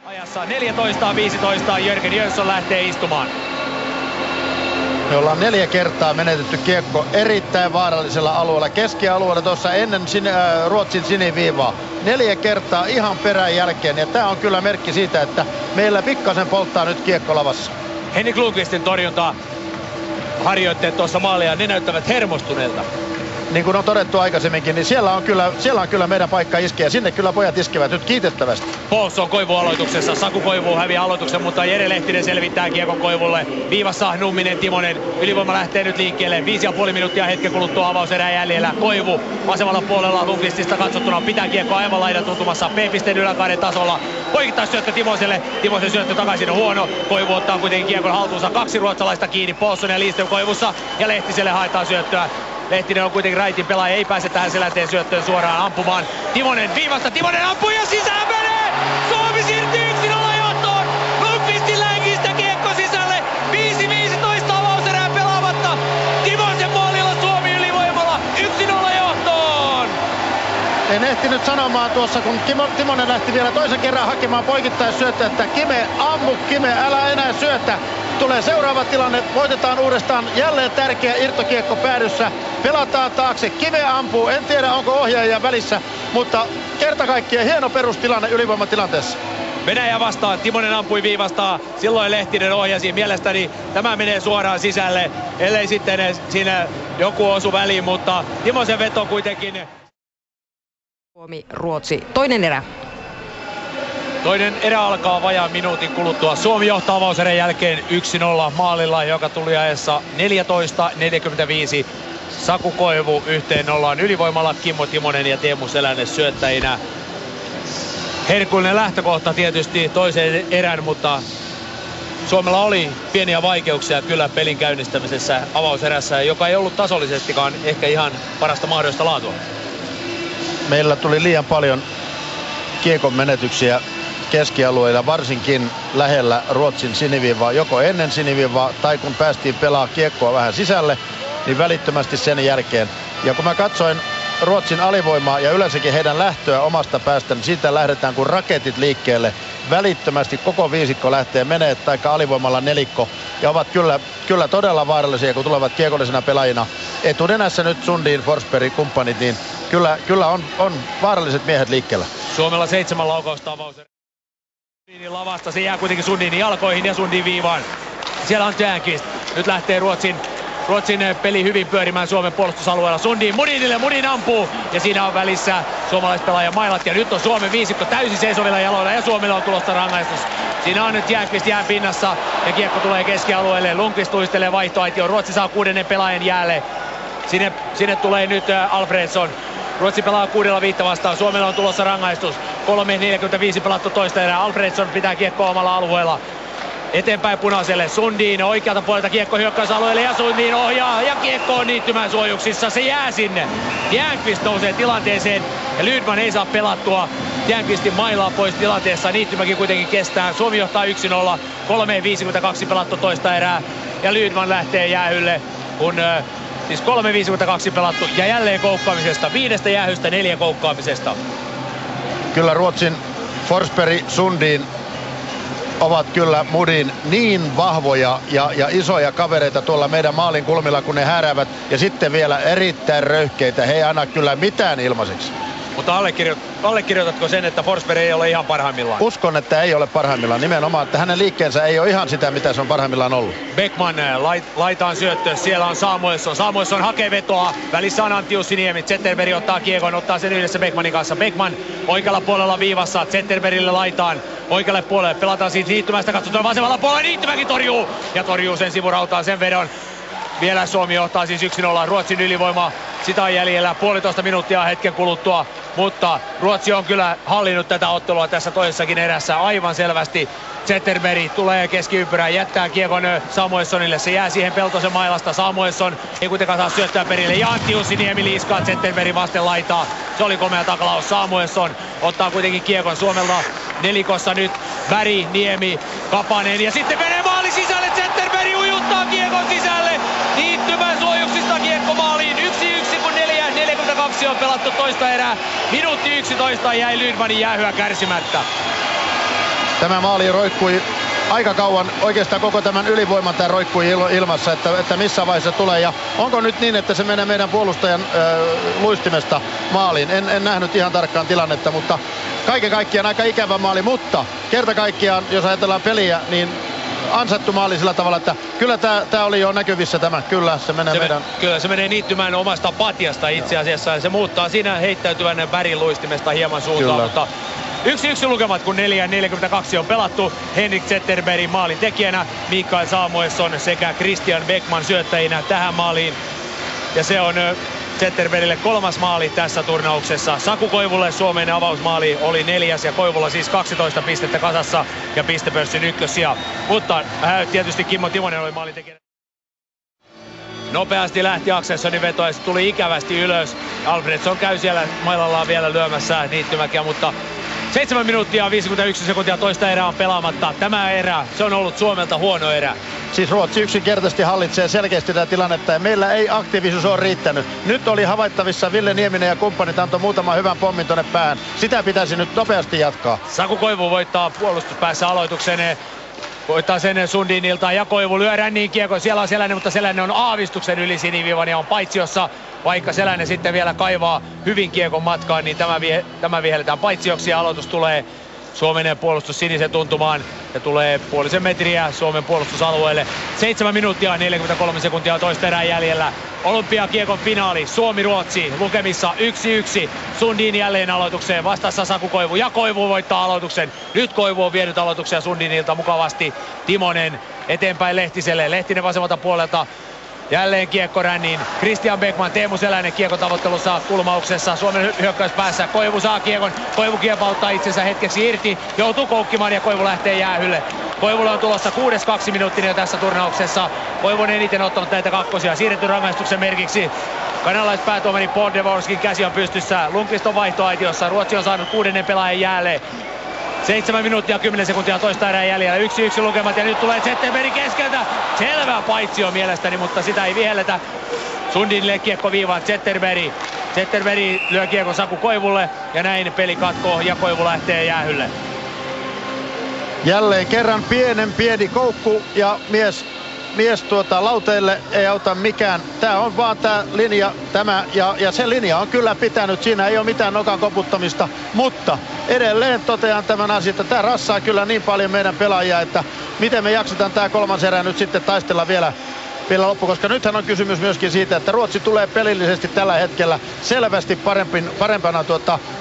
Ajassa 14-15 Jörgen Jönsson lähtee istumaan. Me ollaan 4 kertaa menetetty kiekko erittäin vaarallisella alueella. Keskialueella tuossa ennen Ruotsin siniviivaa. 4 kertaa ihan perän jälkeen. Ja tää on kyllä merkki siitä, että meillä pikkasen polttaa nyt kiekko lavassa. Henrik Lundqvistin torjunta harjoitteet tuossa maalia, ne näyttävät hermostuneelta. Niin kuin on todettu aikaisemminkin, niin siellä on kyllä meidän paikka iskeä. Sinne kyllä pojat iskevät nyt kiitettävästi. Paulsson Koivu aloituksessa. Saku Koivu häviää aloituksen, mutta Jere Lehtinen selvittää kiekon Koivulle. Viivassa Numminen, Timonen. Ylivoima lähtee nyt liikkeelle. 5,5 minuuttia hetken kuluttua avauserää jäljellä. Koivu vasemmalla puolella Lundqvistista katsottuna pitää kiekko aivan laidan tuntumassa. B-pisteen yläkaaren tasolla. Poikittaisyöttö Timoselle. Timosen syöttö takaisin on huono. Koivu ottaa kuitenkin kiekon haltuunsa. 2 ruotsalaista kiinni. Paulsson ja Lindström Koivussa. Ja Lehtiselle haetaan syöttöä. Lehtinen on kuitenkin raitin pelaaja, ei pääse tähän selänteen syöttöön suoraan ampumaan. Timonen viivasta, Timonen ampuu ja sisään menee! Suomi siirtyy 1-0 johtoon! Lundqvistin länkistä kiekko sisälle! 5-15 avauserää pelaamatta! Timosen maalilla Suomi ylivoimalla 1-0 johtoon! En ehtinyt sanomaan tuossa, kun Timonen lähti vielä toisen kerran hakemaan poikittaisyöttöä, että Kime ammu, Kime älä enää syötä. Tulee seuraava tilanne, voitetaan uudestaan, jälleen tärkeä irtokiekko päädyssä, pelataan taakse, Kime ampuu, en tiedä onko ohjaaja välissä, mutta kerta kaikkiaan hieno perustilanne ylivoimatilanteessa. Venäjä vastaan, Timonen ampui viivastaan, silloin Lehtinen ohjasi, mielestäni tämä menee suoraan sisälle, ellei sitten siinä joku osu väliin, mutta Timosen veto kuitenkin. Suomi-Ruotsi, toinen erä. Toinen erä alkaa vajaan minuutin kuluttua. Suomi johtaa avauserän jälkeen 1-0 maalilla, joka tuli ajassa 14.45. Saku Koivu 1-0 ylivoimalla, Kimmo Timonen ja Teemu Selänne syöttäjinä. Herkullinen lähtökohta tietysti toiseen erän, mutta Suomella oli pieniä vaikeuksia kyllä pelin käynnistämisessä avauserässä, joka ei ollut tasollisestikaan ehkä ihan parasta mahdollista laatua. Meillä tuli liian paljon kiekon menetyksiä keskialueilla, varsinkin lähellä Ruotsin siniviivaa, joko ennen siniviivaa tai kun päästiin pelaa kiekkoa vähän sisälle, niin välittömästi sen jälkeen. Ja kun mä katsoin Ruotsin alivoimaa ja yleensäkin heidän lähtöä omasta päästä, niin siitä lähdetään kuin raketit liikkeelle. Välittömästi koko viisikko lähtee menee, taikka alivoimalla nelikko, ja ovat kyllä todella vaarallisia, kun tulevat kiekollisena pelaajina. Etunenässä nyt Sundin, Forsberg, kumppanit, niin kyllä on vaaralliset miehet liikkeellä. Suomella 7 laukausta avauserä. Sundinin lavasta, se jää kuitenkin Sundinin jalkoihin ja Sundin viivaan. Siellä on Tjärnqvist. Nyt lähtee Ruotsin peli hyvin pyörimään Suomen puolustusalueella. Sundin Mudinille, Mudin ampuu ja siinä on välissä suomalaispelaaja mailat ja nyt on Suomen viisikko täysin seisovilla jaloilla ja Suomella on tulossa rangaistus. Siinä on nyt Tjärnqvist jään pinnassa ja kiekko tulee keskialueelle. Lundqvist tuistelee vaihtoaitioon. Ruotsi saa 6. pelaajan jäälle. Sinne tulee nyt Alfredsson. Ruotsi pelaa 6-5 vastaan. Suomella on tulossa rangaistus. 3.45 pelattu toista erää. Alfredsson pitää kiekkoa omalla alueella. Eteenpäin punaiselle. Sundin oikealta puolelta kiekko hyökkäysalueelle ja Sundin ohjaa ja kiekko on Niittymän suojuksissa. Se jää sinne. Tjärnqvist nousee tilanteeseen ja Lydman ei saa pelattua. Tjärnqvistin mailaa pois tilanteessa. Niittymäkin kuitenkin kestää. Suomi johtaa 1-0. 3.52 pelattu toista erää ja Lydman lähtee jäähylle, kun siis 3.52 pelattu ja jälleen koukkaamisesta. 5 jäähystä 4 koukkaamisesta. Kyllä Ruotsin Forsberg, Sundin ovat kyllä Mudin niin vahvoja ja isoja kavereita tuolla meidän maalin kulmilla, kun ne hääräävät. Ja sitten vielä erittäin röyhkeitä. He ei anna kyllä mitään ilmaiseksi. Mutta allekirjoitatko sen, että Forsberg ei ole ihan parhaimmillaan? Uskon, että ei ole parhaimmillaan. Nimenomaan, että hänen liikkeensä ei ole ihan sitä, mitä se on parhaimmillaan ollut. Beckman laitaan syöttö. Siellä on Samuelsson. Samuelsson hakee vetoa. Välissä on Antti Jussiniemi. Zetterberg ottaa kiekon, ottaa sen yhdessä Beckmanin kanssa. Beckman oikealla puolella viivassa. Zetterbergille laitaan. Oikealle puolelle pelataan siitä Niittymästä. Katsotaan vasemmalla puolella. Niittymäkin torjuu. Ja torjuu sen sivurautaan sen vedon. Vielä Suomi johtaa siis 1-0. Ruotsin ylivoima. Sitä on jäljellä 1,5 minuuttia hetken kuluttua, mutta Ruotsi on kyllä hallinnut tätä ottelua tässä toisessakin erässä aivan selvästi. Zetterberg tulee keskiympyrään, jättää kiekon Samuelssonille, se jää siihen Peltosen mailasta. Samuelsson ei kuitenkaan saa syöttää perille ja Antti Jussiniemi liiskaa Zetterbergin vasten laitaa. Se oli komea takalaus. Samuelsson ottaa kuitenkin kiekon. Suomelta nelikossa nyt Väri, Niemi, Kapanen ja sitten menee maali sisälle. Zetterberg ujuttaa kiekon sisälle. Niittymän suojuksista kiekko maaliin. 1-1 kun 4.42 on pelattu toista erää. Minuutti 11 jäi Lydmanin jäähyä kärsimättä. Tämä maali roikkui aika kauan, oikeastaan koko tämän ylivoiman tämä roikkui ilmassa, että missä vaiheessa tulee. Ja onko nyt niin, että se menee meidän puolustajan luistimesta maaliin? En nähnyt ihan tarkkaan tilannetta, mutta kaiken kaikkiaan aika ikävä maali. Mutta kerta kaikkiaan, jos ajatellaan peliä, niin ansaittu maali sillä tavalla, että kyllä tämä oli jo näkyvissä tämä. Kyllä se menee Kyllä se menee niittymään omasta patjasta itse asiassa. Se muuttaa siinä heittäytyvän värin luistimesta hieman suuntaan, mutta 1-1 lukemat, kun 4:42 on pelattu. Henrik Zetterberg maalin tekijänä, Mikael Samuelsson sekä Christian Beckman syöttäjinä tähän maaliin. Ja se on Zetterbergille 3. maali tässä turnauksessa. Saku Koivulle Suomen avausmaali oli 4. ja Koivulla siis 12 pistettä kasassa ja pistepörssin ykkössiä. Mutta tietysti Kimmo Timonen oli maalin tekijänä. Nopeasti lähti Axelssonin veto ja se tuli ikävästi ylös. Alfredsson käy siellä mailallaan vielä lyömässä niittymäkiä, mutta 7 minuuttia 51 sekuntia toista erää on pelaamatta. Tämä erä, se on ollut Suomelta huono erä. Siis Ruotsi yksinkertaisesti hallitsee selkeästi tätä tilannetta ja meillä ei aktiivisuus ole riittänyt. Nyt oli havaittavissa Ville Nieminen ja kumppanit antoi muutaman hyvän pommin tonne päähän. Sitä pitäisi nyt nopeasti jatkaa. Saku Koivu voittaa puolustuspäässä aloituksen. Voittaa sen Sundinilta ja Koivu lyö ränniin kiekon. Siellä on Selänne, mutta Selänne on aavistuksen yli siniviivan ja on paitsiossa. Vaikka Selänne sitten vielä kaivaa hyvin kiekon matkaan, niin tämä vihelletään paitsioksi ja aloitus tulee Suomen puolustus sinisen tuntumaan ja tulee puolisen metriä Suomen puolustusalueelle. 7 minuuttia 43 sekuntia toista erää jäljellä. Olympiakiekon finaali Suomi-Ruotsi lukemissa 1-1. Sundin jälleen aloitukseen, vastassa Saku Koivu ja Koivu voittaa aloituksen. Nyt Koivu on vienyt aloituksia Sundinilta mukavasti. Timonen eteenpäin Lehtiselle, Lehtinen vasemmalta puolelta. Jälleen kiekko ränniin. Christian Beckman, Teemu Selänen kiekon tavoittelussa kulmauksessa. Suomen hyökkäys päässä. Koivu saa kiekon. Koivu kiepauttaa itsensä hetkeksi irti. Joutuu koukkimaan ja Koivu lähtee jäähylle. Koivulla on tulossa 6-2 minuuttinen jo tässä turnauksessa. Koivu on eniten ottanut näitä kakkosia. Siirretty rangaistuksen merkiksi. Kanalaispäätuomari Paul Devorskin käsi on pystyssä. Lundqvist on vaihtoaitiossa. Ruotsi on saanut 6. pelaajan jäälle. 7 minuuttia 10 sekuntia toista erää jäljellä. 1-1 lukemat ja nyt tulee Zetterberg keskeltä. Selvä paitsio mielestäni, mutta sitä ei vihelletä. Sundinille kiekko viivaan Zetterberg lyö kiekon Saku Koivulle ja näin peli katkoo ja Koivu lähtee jäähylle. Jälleen kerran pieni koukku ja mies lauteille ei auta mikään. Tää on vaan tää linja ja se linja on kyllä pitänyt. Siinä ei ole mitään nokan koputtamista, mutta edelleen totean tämän asian, että tää rassaa kyllä niin paljon meidän pelaajia, että miten me jaksetaan tää 3. erä nyt sitten taistella vielä loppu, koska nythän on kysymys myöskin siitä, että Ruotsi tulee pelillisesti tällä hetkellä selvästi parempana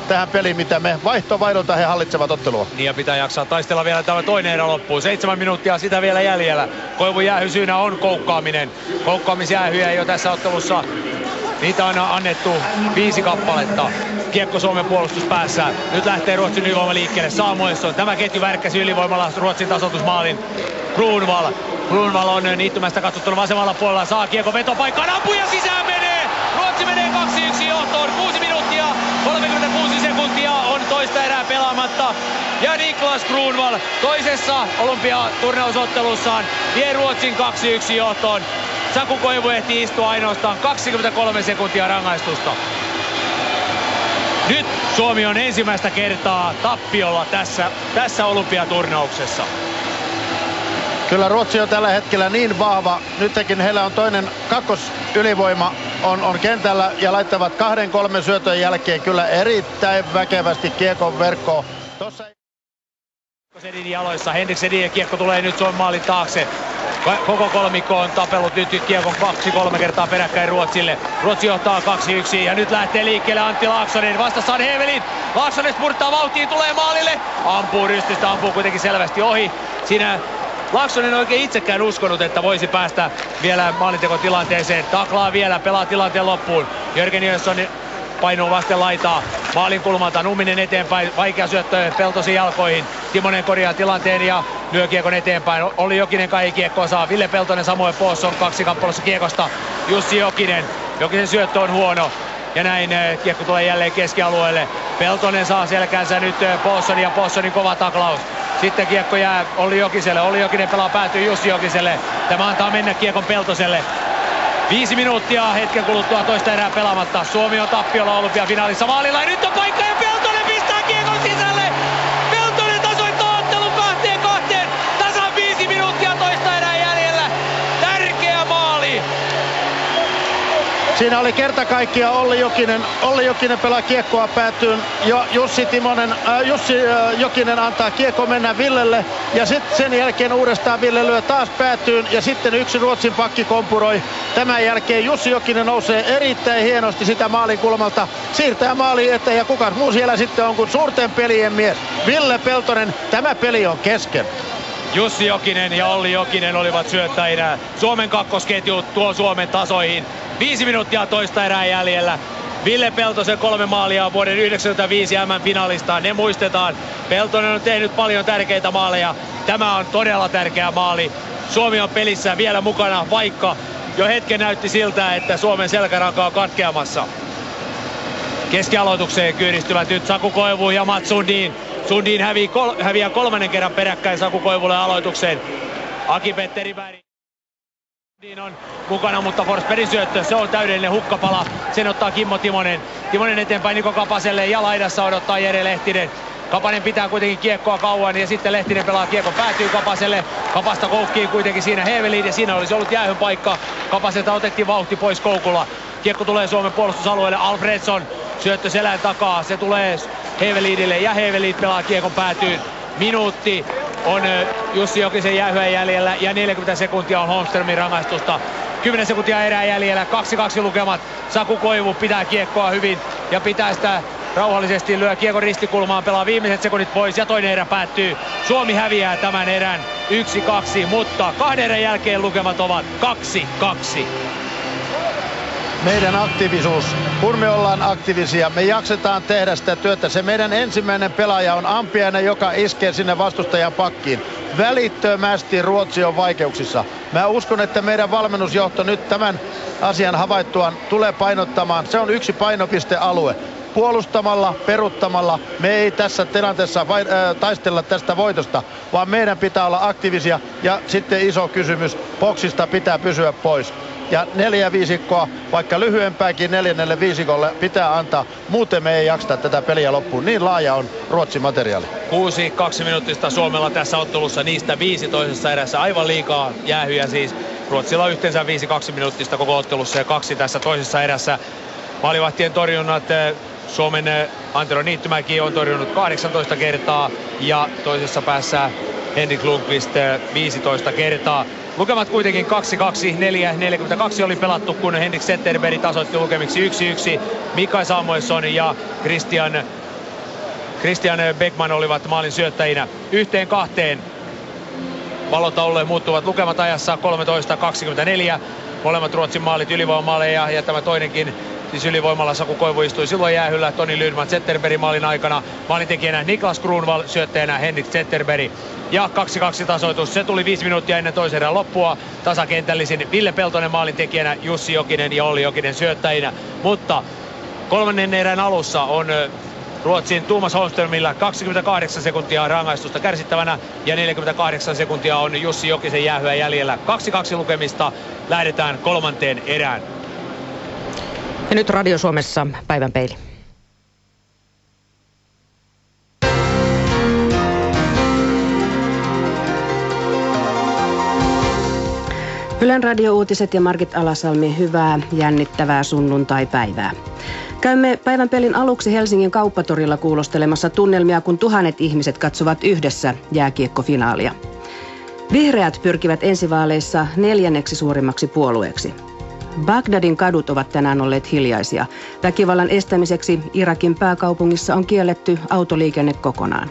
tähän peliin, mitä me vaihtovaihdolta he hallitsevat ottelua. Niin ja pitää jaksaa taistella vielä tämä toinen erä loppuun. 7 minuuttia sitä vielä jäljellä. Koivun jäähysyynä on koukkaaminen. Koukkaamisjäähyjä ei ole tässä ottelussa. Niitä on annettu 5 kappaletta. Kiekko Suomen puolustuspäässä. Nyt lähtee Ruotsin ylivoima liikkeelle. Samuelsson. Tämä ketju värkkäsi ylivoimalla Ruotsin tasoitusmaalin. Grunwall on niittymästä katsottuna vasemmalla puolella. Saa kiekko vetopaikkaan. Ampuu ja sisään menee! Ruotsi menee 2-1 johtoon. 6 minuuttia 36 sekuntia on toista erää pelaamatta. Ja Niklas Grunwall toisessa olympiaturnausottelussaan vie Ruotsin 2-1 johtoon. Saku Koivu ehti istua ainoastaan 23 sekuntia rangaistusta. Nyt Suomi on ensimmäistä kertaa tappiolla tässä olympiaturnauksessa. Kyllä Ruotsi on tällä hetkellä niin vahva. Nytkin heillä on toinen kakkosylivoima on kentällä ja laittavat 2-3 syötön jälkeen kyllä erittäin väkevästi kiekon verkkoon. Sedin jaloissa. Henrik Sedin kiekko tulee nyt Suomen maalin taakse. Koko kolmikko on tapellut nyt kiekon 2-3 kertaa peräkkäin Ruotsille. Ruotsi johtaa 2-1 ja nyt lähtee liikkeelle Antti Laaksonen. Vastassa on Hävelin. Laaksonen spurttaa vauhtiin, tulee maalille. Ampuu rystystä, ampuu kuitenkin selvästi ohi. Siinä Laaksonen oikein itsekään uskonut, että voisi päästä vielä maalintekotilanteeseen. Taklaa vielä, pelaa tilanteen loppuun. Jörgen Jönsson painuu vasten laitaa. Maalin kulmalta Numminen eteenpäin. Vaikea syöttö Peltosen jalkoihin. Timonen korjaa tilanteen ja lyö kiekon eteenpäin. Olli Jokinen kai kiekkoa saa. Ville Peltonen Samuel Påsson 2 kappaleessa kiekosta. Jussi Jokinen. Jokisen syöttö on huono. Ja näin kiekko tulee jälleen keskialueelle. Peltonen saa selkänsä nyt Påsson ja Påssonin kova taklaus. Sitten kiekko jää Olli Jokiselle. Olli Jokinen pelaa päätyy Jussi Jokiselle. Tämä antaa mennä kiekon Peltoselle. 5 minuuttia hetken kuluttua toista erää pelaamatta. Suomi on tappiolla olympiafinaalissa maalilla. Ja nyt on paikka ja Peltonen pistää kiekon sisälle. Peltonen tasoittaa ottelun Siinä oli kerta kaikkiaan Olli Jokinen pelaa kiekkoa päätyyn. Jussi Jokinen antaa kiekko mennä Villelle. Ja sitten sen jälkeen uudestaan Ville lyö taas päätyyn. Ja sitten yksi Ruotsin pakki kompuroi. Tämän jälkeen Jussi Jokinen nousee erittäin hienosti sitä maalin kulmalta. Siirtää maaliin eteen ja kuka muu siellä sitten on kuin suurten pelien mies. Ville Peltonen, tämä peli on kesken. Jussi Jokinen ja Olli Jokinen olivat syöttäjinä. Suomen kakkosketju tuo Suomen tasoihin. 5 minuuttia toista erää jäljellä. Ville Peltosen 3 maalia vuoden 1995 MM-finaalista. Ne muistetaan. Peltonen on tehnyt paljon tärkeitä maaleja. Tämä on todella tärkeä maali. Suomi on pelissä vielä mukana, vaikka jo hetken näytti siltä, että Suomen selkäranka on katkeamassa. Keskialoitukseen kyydistyvät nyt Saku Koivu ja Mats Sundin. Sundin häviää 3. kerran peräkkäin Saku Koivulle aloitukseen. Aki-Petteri Berg on mukana, mutta Forsbergin syöttö, se on täydellinen hukkapala. Sen ottaa Kimmo Timonen. Timonen eteenpäin Niko Kapaselle ja laidassa odottaa Jere Lehtinen. Kapanen pitää kuitenkin kiekkoa kauan ja sitten Lehtinen pelaa kiekko päätyy Kapaselle. Kapasta koukkiin kuitenkin siinä Hävelin ja siinä olisi ollut jäähyn paikka. Kapaselta otettiin vauhti pois koukulla. Kiekko tulee Suomen puolustusalueelle. Alfredsson syöttö selän takaa. Se tulee Hävelinille ja Hävelin pelaa kiekon päätyyn. Minuutti on Jussi Jokisen jäähyä jäljellä ja 40 sekuntia on Holmströmin rangaistusta. 10 sekuntia erää jäljellä, 2-2 lukemat. Saku Koivu pitää kiekkoa hyvin ja pitää sitä rauhallisesti, lyö kiekon ristikulmaan, pelaa viimeiset sekunnit pois ja toinen erä päättyy. Suomi häviää tämän erän 1-2, mutta 2 erän jälkeen lukemat ovat 2-2. Meidän aktiivisuus, kun me ollaan aktiivisia, me jaksetaan tehdä sitä työtä. Se meidän ensimmäinen pelaaja on Ampiainen, joka iskee sinne vastustajan pakkiin. Välittömästi Ruotsi on vaikeuksissa. Mä uskon, että meidän valmennusjohto nyt tämän asian havaittuaan tulee painottamaan. Se on yksi painopistealue. Puolustamalla, peruttamalla me ei tässä tilanteessa taistella tästä voitosta, vaan meidän pitää olla aktiivisia. Ja sitten iso kysymys, boksista pitää pysyä pois. Ja 4 viisikkoa, vaikka lyhyempääkin 4. viisikolle pitää antaa. Muuten me ei jakseta tätä peliä loppuun. Niin laaja on Ruotsin materiaali. 6-2 minuuttista Suomella tässä ottelussa, niistä 5 toisessa erässä. Aivan liikaa jäähyjä siis. Ruotsilla on yhteensä 5-2 minuuttista koko ottelussa ja 2 tässä toisessa erässä. Maalivahtien torjunnat. Suomen Antero Niittymäki on torjunut 18 kertaa ja toisessa päässä Henrik Lundqvist 15 kertaa. Lukemat kuitenkin 2-2, 4-42 oli pelattu, kun Henrik Zetterberg tasoitti lukemiksi 1-1. Mikael Samuelsson ja Christian Beckman olivat maalin syöttäjinä 1-2. Valotaululle muuttuvat lukemat ajassa 13-24. Molemmat Ruotsin maalit ylivoimamaaleja ja tämä toinenkin siis ylivoimalla. Saku Koivu istui silloin jäähyllä Toni Lydman Zetterbergin maalin aikana. Maalintekijänä Niklas Kronwall, syöttäjänä Henrik Zetterberg. Ja 2-2 tasoitus. Se tuli 5 minuuttia ennen toisen erän loppua. Tasakentällisin Ville Peltonen maalintekijänä, Jussi Jokinen ja Olli Jokinen syöttäjinä. Mutta 3. erän alussa on Ruotsin Thomas Holmströmillä 28 sekuntia rangaistusta kärsittävänä ja 48 sekuntia on Jussi Jokisen jäähyä jäljellä. 2-2 lukemista, lähdetään 3. erään. Ja nyt Radio Suomessa päivän peili. Ylen radio-uutiset ja Margit Alasalmi, hyvää jännittävää sunnuntaipäivää. Käymme päivän pelin aluksi Helsingin kauppatorilla kuulostelemassa tunnelmia, kun 1000 ihmiset katsovat yhdessä jääkiekkofinaalia. Vihreät pyrkivät ensivaaleissa 4. suurimmaksi puolueeksi. Bagdadin kadut ovat tänään olleet hiljaisia. Väkivallan estämiseksi Irakin pääkaupungissa on kielletty autoliikenne kokonaan.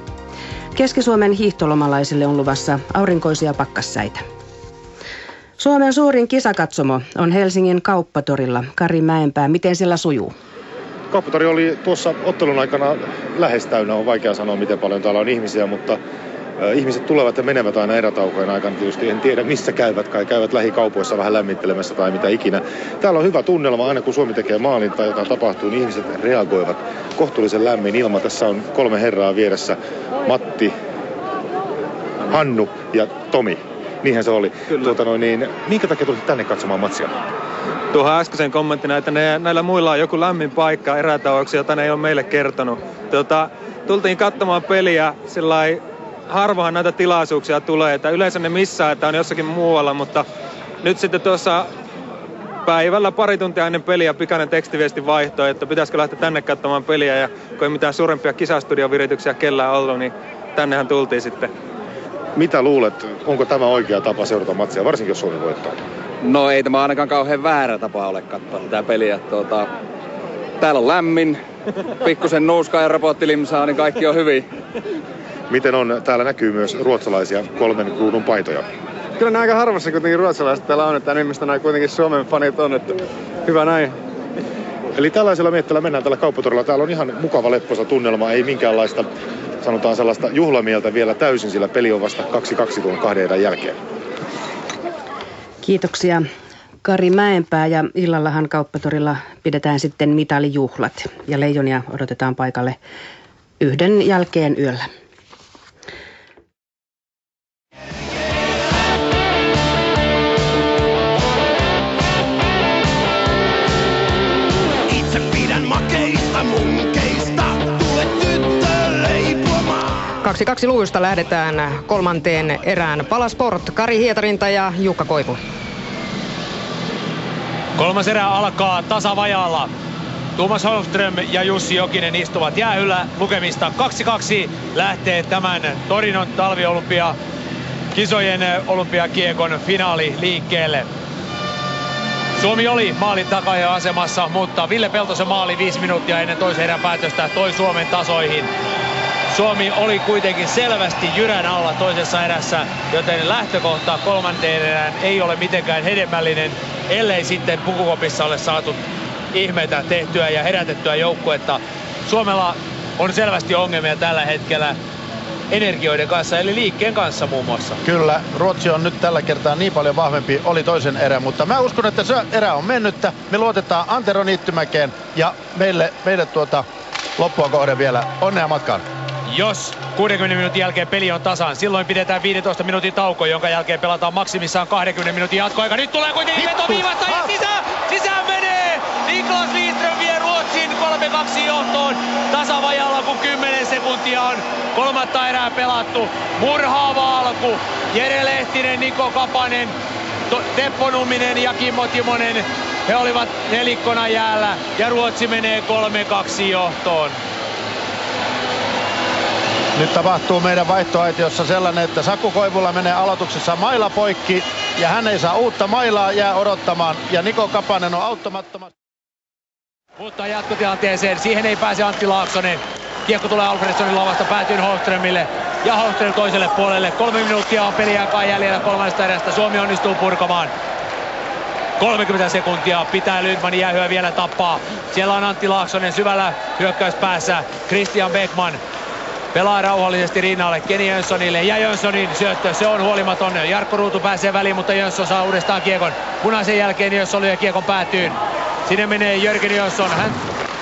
Keski-Suomen hiihtolomalaisille on luvassa aurinkoisia pakkassäitä. Suomen suurin kisakatsomo on Helsingin kauppatorilla. Kari Mäenpää, miten siellä sujuu? Kauppatori oli tuossa ottelun aikana lähes täynnä. On vaikea sanoa, miten paljon täällä on ihmisiä, mutta ihmiset tulevat ja menevät aina erätaukojen aikana. Tietysti en tiedä, missä käyvät. Kai käyvät lähikaupoissa vähän lämmittelemässä tai mitä ikinä. Täällä on hyvä tunnelma. Aina kun Suomi tekee maalin tai jotain tapahtuu, niin ihmiset reagoivat. Kohtuullisen lämmin ilma. Tässä on 3 herraa vieressä. Matti, Hannu ja Tomi. Niinhän se oli. Minkä takia tulit tänne katsomaan matsia? Tuohon äskeisen kommenttina, että näillä muilla on joku lämmin paikka erätauoksi, jota ne ei ole meille kertonut. Tultiin katsomaan peliä, sillai harvoin näitä tilaisuuksia tulee, että yleensä ne missaa, että on jossakin muualla, mutta nyt sitten tuossa päivällä pari tuntia ennen peliä pikainen tekstiviesti vaihtoi, että pitäisikö lähteä tänne katsomaan peliä. Ja kun ei mitään suurempia kisastudiovirityksiä kellään ollut, niin tännehän tultiin sitten. Mitä luulet, onko tämä oikea tapa seurata matsia, varsinkin jos Suomi voittaa? No ei tämä ainakaan kauhean väärä tapa ole katsoa tätä peliä. Täällä on lämmin, pikkusen nuuskaa ja robottilimsaa, niin kaikki on hyvin. Miten on? Täällä näkyy myös ruotsalaisia 3 kruunun paitoja. Kyllä aika harvassa kuitenkin ruotsalaiset täällä on, että mistä nämä kuitenkin Suomen fanit on, että hyvä näin. Eli tällaisella mietteellä mennään tällä kauppatorilla. Täällä on ihan mukava lepposa tunnelma, ei minkäänlaista, sanotaan sellaista juhlamieltä vielä täysin, sillä peli on vasta 2-2 tuon 2 erän jälkeen. Kiitoksia Kari Mäenpää, ja illallahan kauppatorilla pidetään sitten mitalijuhlat ja Leijonia odotetaan paikalle 1 jälkeen yöllä. Itse pidän makeista munkeista, tule tyttö leipomaan. 2-2 luvusta lähdetään 3. erään. Palasport, Kari Hietarinta ja Jukka Koivu. 3. erä alkaa tasavajaalla. Thomas Holmström ja Jussi Jokinen istuvat jäähyllä, lukemista 2-2 lähtee tämän Torinon talviolympia kisojen olympiakiekon finaali liikkeelle. Suomi oli maalin takaaja-asemassa, mutta Ville Peltosen maali 5 minuuttia ennen toisen erän päätöstä toi Suomen tasoihin. Suomi oli kuitenkin selvästi jyrän alla toisessa erässä, joten lähtökohta 3. erään ei ole mitenkään hedelmällinen, ellei sitten Pukukopissa ole saatu ihmeitä tehtyä ja herätettyä joukkuetta. Suomella on selvästi ongelmia tällä hetkellä energioiden kanssa, eli liikkeen kanssa muun muassa. Kyllä, Ruotsi on nyt tällä kertaa niin paljon vahvempi, oli toisen erän, mutta mä uskon, että se erä on mennyttä. Me luotetaan Antero Niittymäkeen ja meille loppua kohden vielä onnea matkaan. Jos 60 minuutin jälkeen peli on tasan, silloin pidetään 15 minuutin tauko, jonka jälkeen pelataan maksimissaan 20 minuutin jatkoaika. Nyt tulee kuitenkin veto viivasta ja sisään menee! Niklas Lidström vie Ruotsin 3-2 johtoon tasavajalla, kun 10 sekuntia on 3. erää pelattu. Murhaava alku. Jere Lehtinen, Niko Kapanen, Teppo Numminen ja Kimmo Timonen. He olivat nelikkona jäällä ja Ruotsi menee 3-2 johtoon. Nyt tapahtuu meidän vaihtoaitiossa sellainen, että Saku Koivulla menee aloituksessa maila poikki ja hän ei saa uutta mailaa, jää odottamaan ja Niko Kapanen on auttamattomasti. Mutta jatkotilanteeseen, siihen ei pääse Antti Laaksonen. Kiekko tulee Alfredssonin lavasta, päätyy Holmströmille ja Holmström toiselle puolelle. 3 minuuttia on peliaikaa jäljellä 3. erästä. Suomi onnistuu purkamaan. 30 sekuntia pitää Lydmanin jäähyä vielä tappaa. Siellä on Antti Laaksonen syvällä hyökkäyspäässä. Christian Beckman pelaa rauhallisesti rinnalle Kenny Jönssonille ja Jönssonin syöttö, se on huolimaton. Jarkko Ruutu pääsee väliin, mutta Jönsson saa uudestaan kiekon. Punaisen jälkeen Jönsson lyö kiekon päätyyn. Sinne menee Jörgen Jönsson.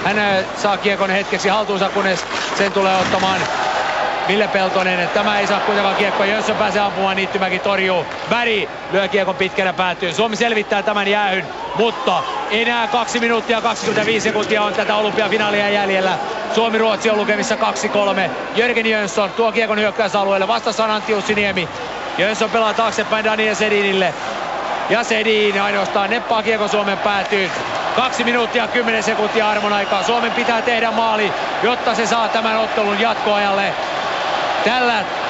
Hän saa kiekon hetkeksi haltuunsa, kunnes sen tulee ottamaan Ville Peltonen. Tämä ei saa kuitenkaan kiekkoa. Jönsson pääsee ampumaan, Niittymäki torjuu. Berg lyö kiekon pitkänä päätyyn. Suomi selvittää tämän jäähyn, mutta enää 2 minuuttia 25 sekuntia on tätä olympiafinaalia jäljellä. Suomi-Ruotsi on lukemissa 2-3. Jörgen Jönsson tuo kiekon hyökkäysalueelle. Vastassa on Antti Ussiniemi. Jönsson pelaa taaksepäin Daniel Sedinille. Ja Sedin ainoastaan neppaa kiekon Suomen päätyyn. 2 minuuttia 10 sekuntia armon aikaa. Suomen pitää tehdä maali, jotta se saa tämän ottelun jatkoajalle.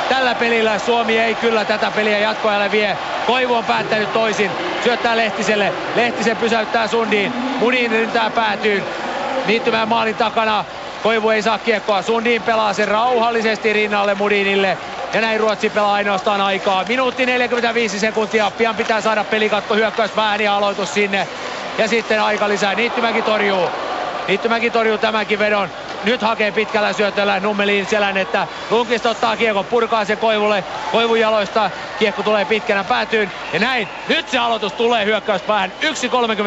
Tällä pelillä Suomi ei kyllä tätä peliä jatkoajalle vie. Koivu on päättänyt toisin. Syöttää Lehtiselle. Lehtisen pysäyttää Sundin. Mudin ryntää päätyyn. Niittymään maalin takana. Koivu ei saa kiekkoa. Sundin pelaa sen rauhallisesti rinnalle Mudinille. Ja näin Ruotsi pelaa ainoastaan aikaa. Minuutti 45 sekuntia. Pian pitää saada pelikatko, hyökkäys päähän ja aloitus sinne. Ja sitten aika lisää. Niittymäki torjuu tämänkin vedon. Nyt hakee pitkällä syötöllä Nummelin selän, että Lundqvist ottaa kiekon, purkaa sen Koivulle. Koivun jaloista kiekko tulee pitkänä päätyyn. Ja näin, nyt se aloitus tulee hyökkäyspäähän.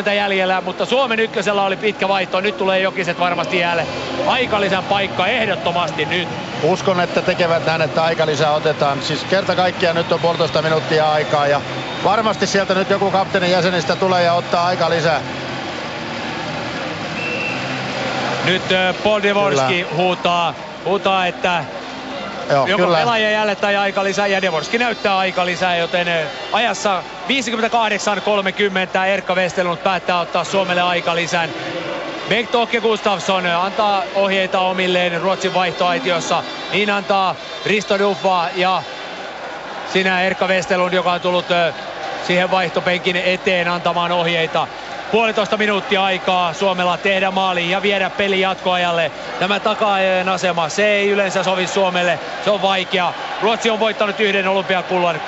1.30 jäljellä, mutta Suomen ykkösellä oli pitkä vaihto. Nyt tulee Jokiset varmasti jäälle. Aikalisän paikka ehdottomasti nyt. Uskon, että tekevät näin, että aikalisää otetaan. Siis kerta kaikkiaan nyt on 1,5 minuuttia aikaa ja varmasti sieltä nyt joku kapteenin jäsenistä tulee ja ottaa aika lisää. Nyt Paul Devorski huutaa, että joko pelaaja jälle tai aika lisää, ja Devorski näyttää aika lisää, joten ajassa 15-45 58-30. Erkka Westerlund päättää ottaa Suomelle aikalisän. Bengt Åke Gustafsson antaa ohjeita omilleen Ruotsin vaihtoaitiossa. Niin antaa Risto Dufva ja sinä Erkka Westerlund, joka on tullut siihen vaihtopenkin eteen antamaan ohjeita. 1,5 minuuttia aikaa Suomella tehdä maali ja viedä peli jatkoajalle. Tämä taka-ajajan asema, se ei yleensä sovi Suomelle, se on vaikea. Ruotsi on voittanut yhden olympiakullan.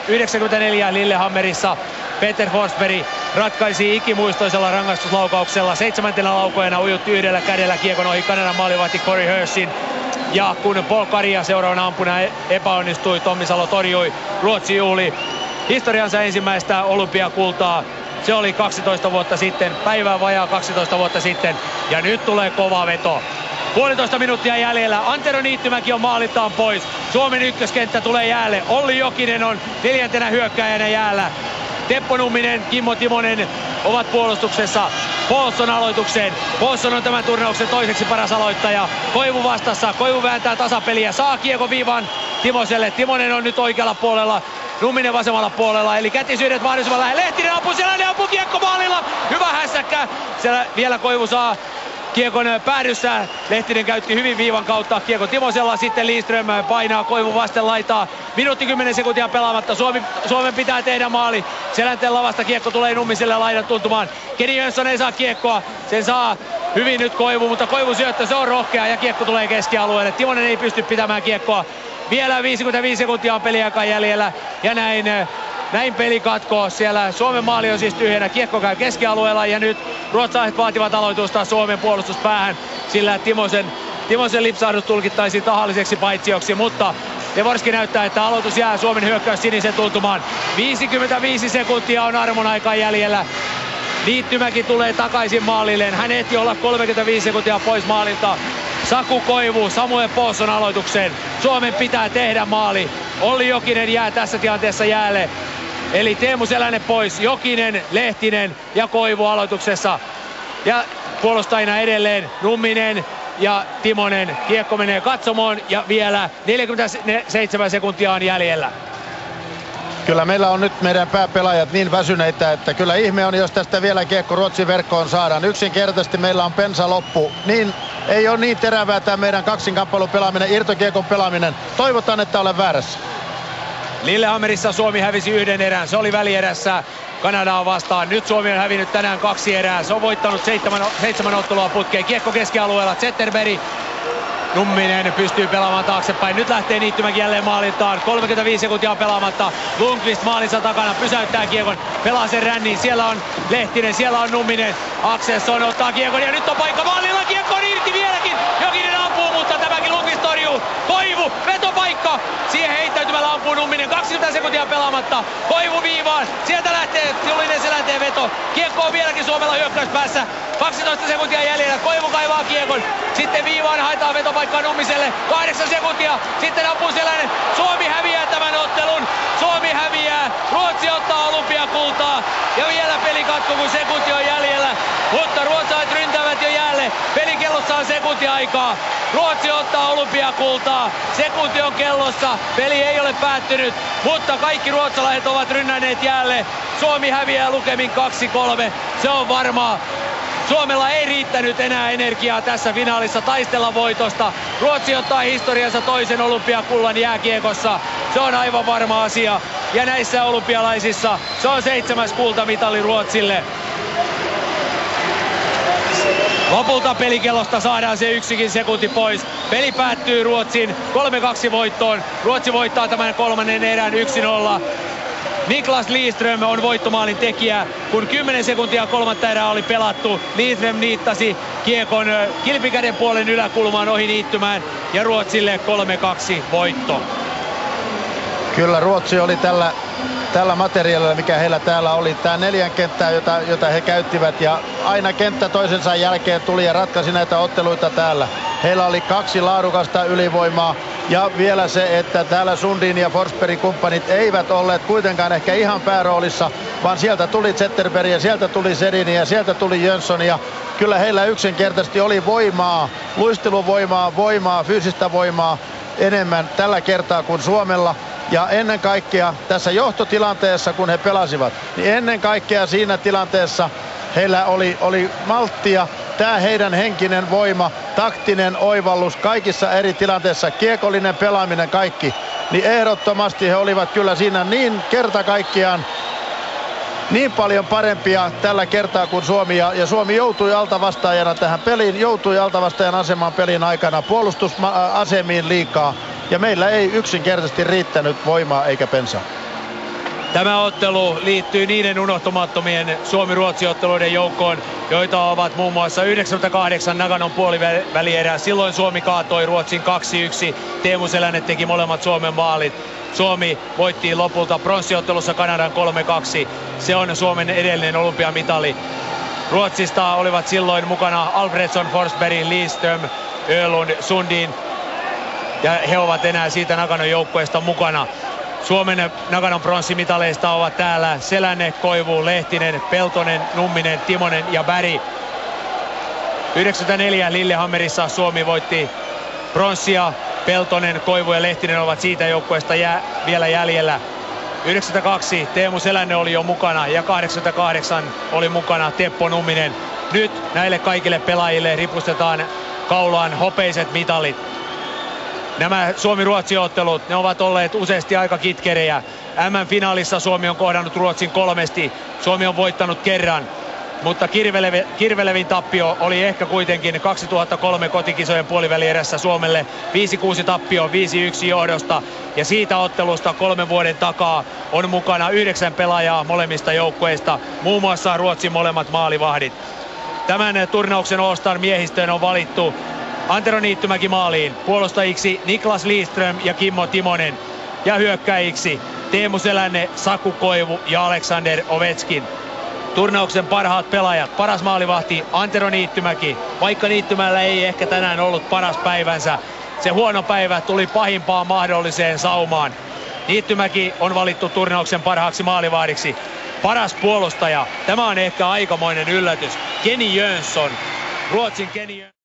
94 Lillehammerissa Peter Forsberg ratkaisi ikimuistoisella rangaistuslaukauksella. 7. laukojana ujutti yhdellä kädellä kiekon ohi Kanadan maalivahti Corey Hersin. Ja kun Paul Kariya seuraavana ampuna epäonnistui, Tommi Salo torjui. Ruotsi juhli historiansa ensimmäistä olympiakultaa. Se oli 12 vuotta sitten, päivää vajaa 12 vuotta sitten. Ja nyt tulee kova veto. 1,5 minuuttia jäljellä. Antero Niittymäki on maaliltaan pois. Suomen ykköskenttä tulee jäälle. Olli Jokinen on 4. hyökkääjänä jäällä. Teppo Numminen, Kimmo Timonen ovat puolustuksessa. Paulson aloitukseen. Paulson on tämän turnauksen toiseksi paras aloittaja. Koivu vastassa. Koivu vääntää tasapeliä. Saa kiekon viivan Timoselle. Timonen on nyt oikealla puolella. Numminen vasemmalla puolella. Eli kätisyydet mahdollisimman lähellä. Lehtinen ampuu. Siellä ampuu kiekko maalilla. Hyvä hässäkkä. Siellä vielä Koivu saa kiekon päädyssä. Lehtinen käytti hyvin viivan kautta kiekon Timosella. Sitten Lidström painaa Koivu vasten laitaa. Minuutti 10 sekuntia pelaamatta. Suomen pitää tehdä maali. Selänteen lavasta kiekko tulee Nummiselle laidan tuntumaan. Kenny Jönsson ei saa kiekkoa. Sen saa hyvin nyt Koivu, mutta Koivu syöttö, se on rohkea ja kiekko tulee keskialueelle. Timonen ei pysty pitämään kiekkoa. Vielä 55 sekuntia on peliaikaa jäljellä ja näin peli katkoo. Siellä Suomen maali on siis tyhjänä. Kiekko käy keskialueella ja nyt ruotsalaiset vaativat aloitusta Suomen puolustuspäähän, sillä Timosen lipsahdus tulkittaisiin tahalliseksi paitsioksi, mutta Devorski näyttää, että aloitus jää Suomen hyökkäys sinisen tuntumaan. 55 sekuntia on armon aikaa jäljellä. Liittymäki tulee takaisin maalilleen. Hän ehti olla 35 sekuntia pois maalilta. Saku Koivu, Samuel Paulson aloitukseen. Suomen pitää tehdä maali. Olli Jokinen jää tässä tilanteessa jäälle. Eli Teemu Selänne pois, Jokinen, Lehtinen ja Koivu aloituksessa. Ja puolustajina edelleen Numminen ja Timonen. Kiekko menee katsomoon ja vielä 47 sekuntia on jäljellä. Kyllä meillä on nyt meidän pääpelaajat niin väsyneitä, että kyllä ihme on, jos tästä vielä kiekko Ruotsin verkkoon saadaan. Yksinkertaisesti meillä on pensa loppu. Niin, ei ole niin terävää tämä meidän kaksinkamppailun pelaaminen, irtokiekon pelaaminen. Toivotaan, että olen väärässä. Lillehammerissa Suomi hävisi yhden erän. Se oli välierässä Kanadaa vastaan. Nyt Suomi on hävinnyt tänään 2 erää. Se on voittanut 7 ottelua putkeen. Kiekko keskialueella. Zetterberg. Numminen pystyy pelaamaan taaksepäin. Nyt lähtee Niittymäki jälleen maaliltaan. 35 sekuntia pelaamatta. Lundqvist maalinsa takana pysäyttää kiekon. Pelaa sen ränniin. Siellä on Lehtinen, siellä on Numminen. Axelsson ottaa kiekon ja nyt on paikka maalilla. Kiekko on irti vieläkin. Jokinen ampuu, mutta tämäkin Lundqvist torjuu. Koivu, vetopaikka. Siihen heittäytymällä ampuu Numminen. 20 sekuntia pelaamatta. Koivu viivaan. Sieltä lähtee Julinen Selänteen veto. Kiekko on vieläkin Suomella hyökkäyspäässä. 12 sekuntia jäljellä. Koivu kaivaa kiekon. Sitten viivaan haetaan vetopaikkaa Nummiselle. 8 sekuntia. Sitten ampuu Selänne. Suomi häviää tämän ottelun. Suomi häviää. Ruotsi ottaa olympiakultaa. Ja vielä pelikatko, kun sekunti on jäljellä. Mutta ruotsalaiset ryntäävät jo jälleen. Pelikellossa on sekunti aikaa. Ruotsi ottaa olympiakultaa. Sekunti on kellossa. Peli ei ole päättynyt. Mutta kaikki ruotsalaiset ovat rynnänneet jälleen. Suomi häviää lukemin 2-3. Se on varmaa. Suomella ei riittänyt enää energiaa tässä finaalissa taistella voitosta. Ruotsi ottaa historiansa toisen olympiakullan jääkiekossa. Se on aivan varma asia. Ja näissä olympialaisissa se on 7. kultamitali Ruotsille. Lopulta pelikellosta saadaan se yksikin sekunti pois. Peli päättyy Ruotsin 3-2 voittoon. Ruotsi voittaa tämän 3. erän 1-0. Niklas Lidström on voittomaalin tekijä. Kun 10 sekuntia 3. erää oli pelattu, Lidström niittasi kiekon kilpikäden puolen yläkulmaan ohi Niittymään ja Ruotsille 3-2 voitto. Kyllä Ruotsi oli tällä materiaalilla, mikä heillä täällä oli. Tämä 4 kenttää, jota he käyttivät ja aina kenttä toisensa jälkeen tuli ja ratkaisi näitä otteluita täällä. Heillä oli 2 laadukasta ylivoimaa ja vielä se, että täällä Sundin ja Forsbergin kumppanit eivät olleet kuitenkaan ehkä ihan pääroolissa, vaan sieltä tuli Zetterberg ja sieltä tuli Sedin ja sieltä tuli Jönsson ja kyllä heillä yksinkertaisesti oli voimaa, luisteluvoimaa, fyysistä voimaa enemmän tällä kertaa kuin Suomella. Ja ennen kaikkea tässä johtotilanteessa, kun he pelasivat, niin ennen kaikkea siinä tilanteessa heillä oli malttia. Tämä heidän henkinen voima, taktinen oivallus kaikissa eri tilanteissa, kiekollinen pelaaminen, kaikki. Niin ehdottomasti he olivat kyllä siinä niin kerta kaikkiaan niin paljon parempia tällä kertaa kuin Suomi. Ja Suomi joutui altavastaajana tähän peliin, joutui altavastaajan asemaan pelin aikana puolustusasemiin liikaa. Ja meillä ei yksinkertaisesti riittänyt voimaa eikä pensaa. Tämä ottelu liittyy niiden unohtumattomien Suomi-Ruotsi-otteluiden joukkoon, joita ovat muun muassa 98 Naganon puolivälierä. Silloin Suomi kaatoi Ruotsin 2-1. Teemu Selänne teki molemmat Suomen maalit. Suomi voitti lopulta pronssiottelussa Kanadan 3-2. Se on Suomen edellinen olympiamitali. Ruotsista olivat silloin mukana Alfredsson, Forsberg, Lidström, Öhlund, Sundin. Ja he ovat enää siitä Naganon joukkueesta mukana. Suomen Naganon pronssimitaleista ovat täällä Selänne, Koivu, Lehtinen, Peltonen, Numminen, Timonen ja Berg. 94 Lillehammerissa Suomi voitti pronssia. Peltonen, Koivu ja Lehtinen ovat siitä joukkueesta vielä jäljellä. 92 Teemu Selänne oli jo mukana ja 88 oli mukana Teppo Numminen. Nyt näille kaikille pelaajille ripustetaan kaulaan hopeiset mitalit. Nämä Suomi-Ruotsi-ottelut, ne ovat olleet useasti aika kitkerejä. MM-finaalissa Suomi on kohdannut Ruotsin 3. Suomi on voittanut kerran. Mutta kirvelevin tappio oli ehkä kuitenkin 2003 kotikisojen puolivälierässä Suomelle. 5-6 tappio 5-1 johdosta. Ja siitä ottelusta 3 vuoden takaa on mukana 9 pelaajaa molemmista joukkueista. Muun muassa Ruotsin molemmat maalivahdit. Tämän turnauksen All-Star miehistöön on valittu Antero Niittymäki maaliin, puolustajiksi Niklas Lidström ja Kimmo Timonen. Ja hyökkäjiksi Teemu Selänne, Saku Koivu ja Alexander Ovechkin. Turnauksen parhaat pelaajat, paras maalivahti Antero Niittymäki. Vaikka Niittymällä ei ehkä tänään ollut paras päivänsä, se huono päivä tuli pahimpaan mahdolliseen saumaan. Niittymäki on valittu turnauksen parhaaksi maalivahdiksi. Paras puolustaja, tämä on ehkä aikamoinen yllätys, Kenny Jönsson. Ruotsin Kenny Jönsson.